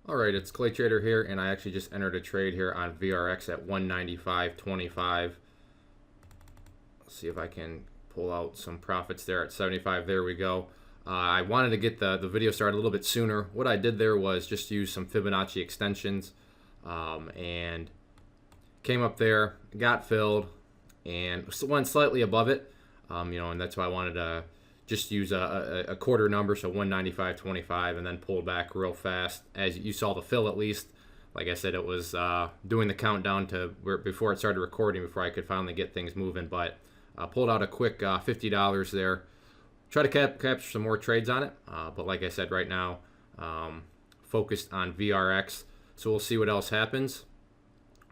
Alright, it's Clay Trader here, and I actually just entered a trade here on VRX at 195.25. Let's see if I can pull out some profits there at 75. There we go. I wanted to get the video started a little bit sooner. What I did there was just use some Fibonacci extensions and came up there, got filled, and went slightly above it. And that's why I wanted to just use a quarter number, so 195.25, and then pulled back real fast. As you saw the fill, at least, like I said, it was doing the countdown to before it started recording, before I could finally get things moving. But pulled out a quick $50 there. Try to capture some more trades on it, but like I said, right now, focused on VRX. So we'll see what else happens.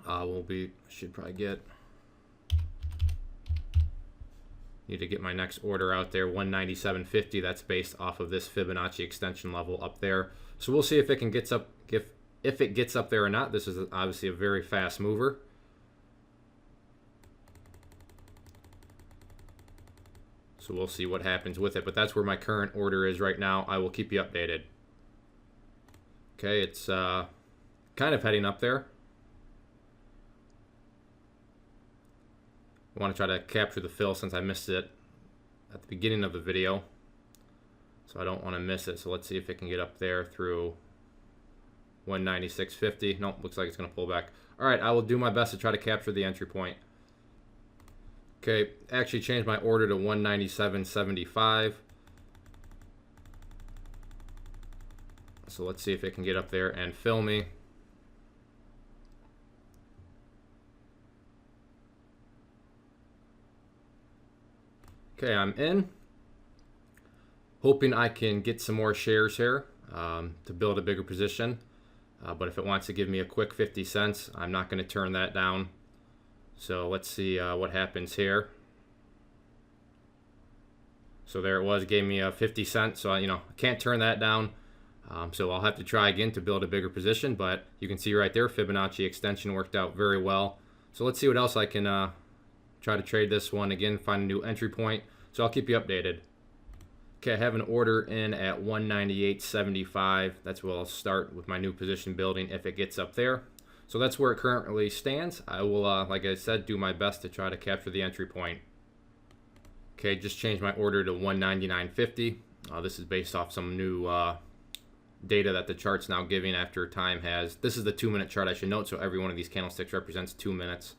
Should probably need to get my next order out there, 197.50. That's based off of this Fibonacci extension level up there. So we'll see if it can gets up, if it gets up there or not. This is obviously a very fast mover. So we'll see what happens with it, but that's where my current order is right now. I will keep you updated. Okay, it's kind of heading up there. I want to try to capture the fill since I missed it at the beginning of the video, so I don't want to miss it. So let's see if it can get up there through 196.50. Nope, looks like it's going to pull back. All right, I will do my best to try to capture the entry point. Okay, actually changed my order to 197.75. So let's see if it can get up there and fill me. Okay, I'm in. Hoping I can get some more shares here to build a bigger position. But if it wants to give me a quick 50 cents, I'm not going to turn that down. So let's see what happens here. So there it was, gave me a 50 cents. So I can't turn that down. So I'll have to try again to build a bigger position. But you can see right there, Fibonacci extension worked out very well. So let's see what else I can try to trade this one again, find a new entry point. So I'll keep you updated. Okay, I have an order in at 198.75. That's where I'll start with my new position building if it gets up there. So that's where it currently stands. I will, like I said, do my best to try to capture the entry point. Okay, just changed my order to 199.50. This is based off some new data that the chart's now giving after time has. This is the 2-minute chart, I should note, so every one of these candlesticks represents 2 minutes.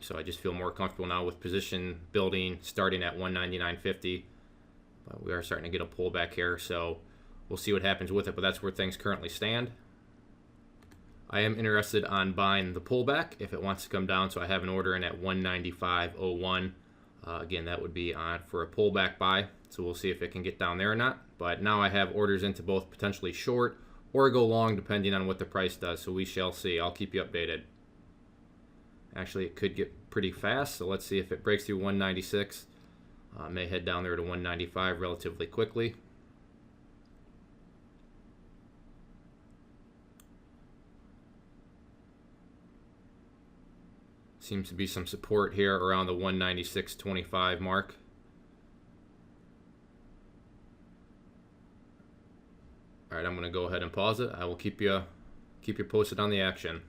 So I just feel more comfortable now with position building starting at 199.50. But we are starting to get a pullback here, so we'll see what happens with it, but that's where things currently stand. I am interested on buying the pullback if it wants to come down, so I have an order in at 195.01. Again, that would be on for a pullback buy, so we'll see if it can get down there or not. But now I have orders into both potentially short or go long depending on what the price does, so we shall see. I'll keep you updated. Actually, it could get pretty fast, so let's see if it breaks through 196. May head down there to 195 relatively quickly. Seems to be some support here around the 196.25 mark. All right, I'm going to go ahead and pause it. I will keep you posted on the action.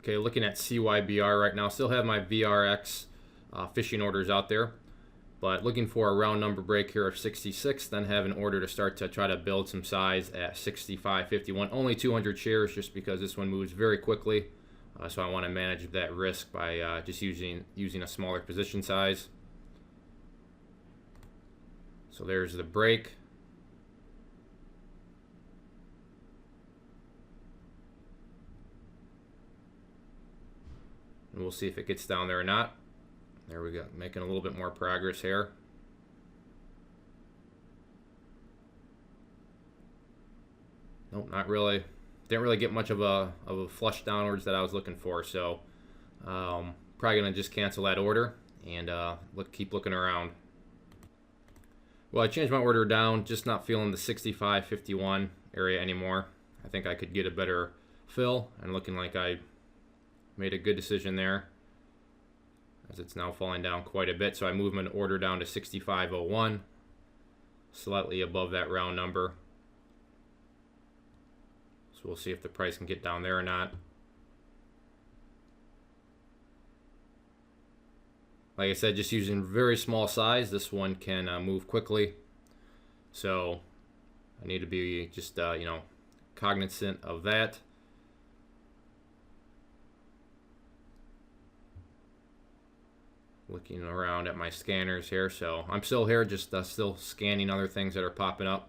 Okay, looking at CYBR right now. Still have my VRX fishing orders out there, but looking for a round number break here of 66, then have an order to start to try to build some size at 65.51. Only 200 shares just because this one moves very quickly. So I want to manage that risk by just using a smaller position size. So there's the break. And we'll see if it gets down there or not. There we go, making a little bit more progress here. Nope, not really. Didn't really get much of a flush downwards that I was looking for, so probably gonna just cancel that order and keep looking around. Well, I changed my order down, just not feeling the 65.51 area anymore. I think I could get a better fill, and looking like I made a good decision there, as it's now falling down quite a bit. So I moved my order down to 65.01, slightly above that round number. So we'll see if the price can get down there or not. Like I said, just using very small size, this one can move quickly. So I need to be just, you know, cognizant of that. Looking around at my scanners here. So I'm still here, just still scanning other things that are popping up.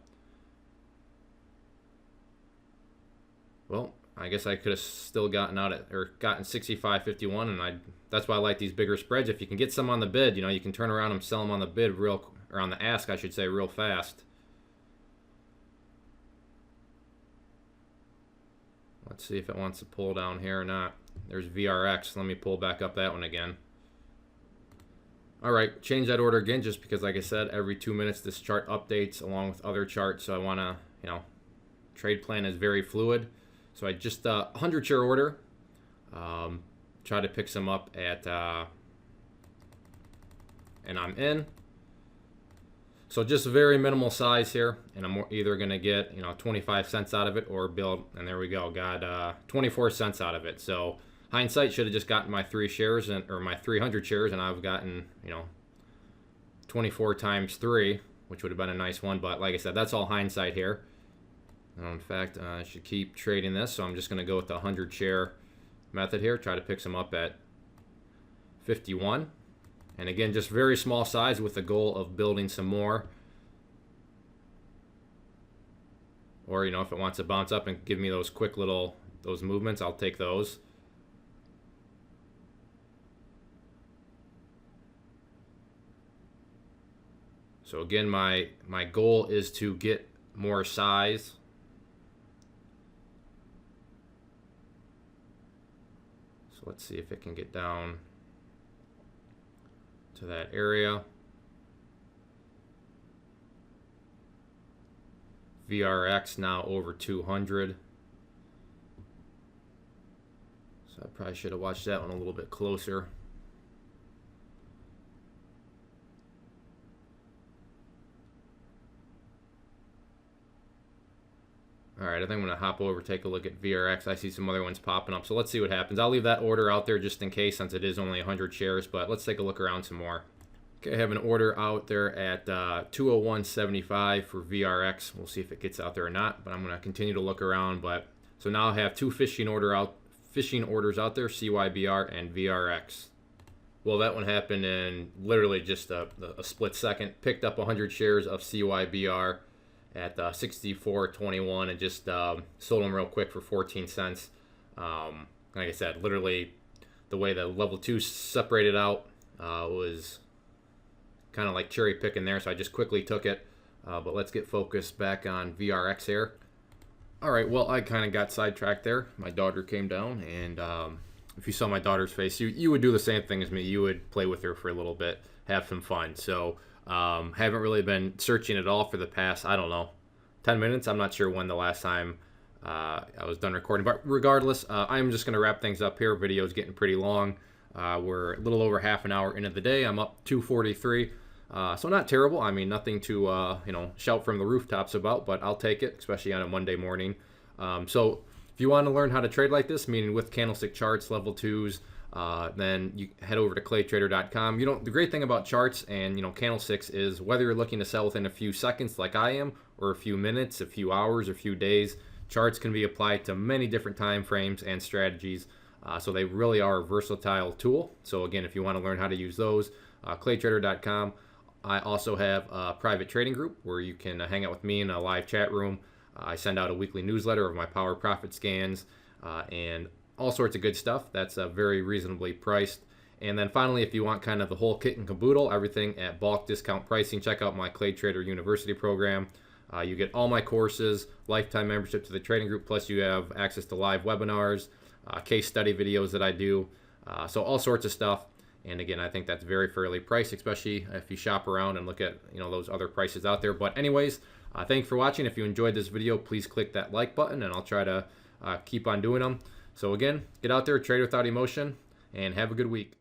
Well, I guess I could have still gotten out at, or gotten 65.51, and that's why I like these bigger spreads. If you can get some on the bid, you know, you can turn around and sell them on the bid or on the ask, I should say, real fast. Let's see if it wants to pull down here or not. There's VRX. Let me pull back up that one again. All right, change that order again, just because, like I said, every 2 minutes this chart updates along with other charts. So I want to, you know, trade plan is very fluid. So I just 100 share order. Try to pick some up at, and I'm in. So just very minimal size here, and I'm either gonna get, you know, 25 cents out of it or build. And there we go, got 24 cents out of it. So hindsight, should have just gotten my 3 shares or my 300 shares, and I've gotten, you know, 24 times 3, which would have been a nice one. But like I said, that's all hindsight here. In fact, I should keep trading this, so I'm just going to go with the 100 share method here. Try to pick some up at 51. And again, just very small size with the goal of building some more. Or, you know, if it wants to bounce up and give me those quick little, those movements, I'll take those. So again, my goal is to get more size. So let's see if it can get down to that area. VRX now over 200. So I probably should have watched that one a little bit closer. All right, I think I'm going to hop over, take a look at VRX. I see some other ones popping up, so let's see what happens. I'll leave that order out there just in case, since it is only 100 shares, but let's take a look around some more. Okay, I have an order out there at 201.75 for VRX. We'll see if it gets out there or not, but I'm going to continue to look around. But so now I have 2 fishing orders out there, CYBR and VRX. Well, that one happened in literally just a split second. Picked up 100 shares of CYBR at 64.21 and just sold them real quick for 14 cents. Like I said, literally the way the level 2 separated out was kind of like cherry picking there, so I just quickly took it. But let's get focused back on VRX here. All right, well, I kind of got sidetracked there. My daughter came down, and if you saw my daughter's face, you would do the same thing as me. You would play with her for a little bit, have some fun. So haven't really been searching at all for the past, I don't know, 10 minutes. I'm not sure when the last time I was done recording. But regardless, I'm just going to wrap things up here. Video's getting pretty long. We're a little over half an hour into the day. I'm up 243. So not terrible. I mean, nothing to you know, shout from the rooftops about, but I'll take it, especially on a Monday morning. So if you want to learn how to trade like this, meaning with candlestick charts, level 2s, then you head over to claytrader.com. You know, the great thing about charts and, you know, candlesticks is whether you're looking to sell within a few seconds like I am, or a few minutes, a few hours, or a few days, charts can be applied to many different time frames and strategies. So they really are a versatile tool. So again, if you want to learn how to use those, claytrader.com. I also have a private trading group where you can hang out with me in a live chat room. I send out a weekly newsletter of my power profit scans and all sorts of good stuff. That's very reasonably priced. And then finally, if you want kind of the whole kit and caboodle, everything at bulk discount pricing, check out my Clay Trader University program. You get all my courses, lifetime membership to the trading group, plus you have access to live webinars, case study videos that I do, so all sorts of stuff. And again, I think that's very fairly priced, especially if you shop around and look at, you know, those other prices out there. But anyways, thanks for watching. If you enjoyed this video, please click that like button, and I'll try to keep on doing them. So again, get out there, trade without emotion, and have a good week.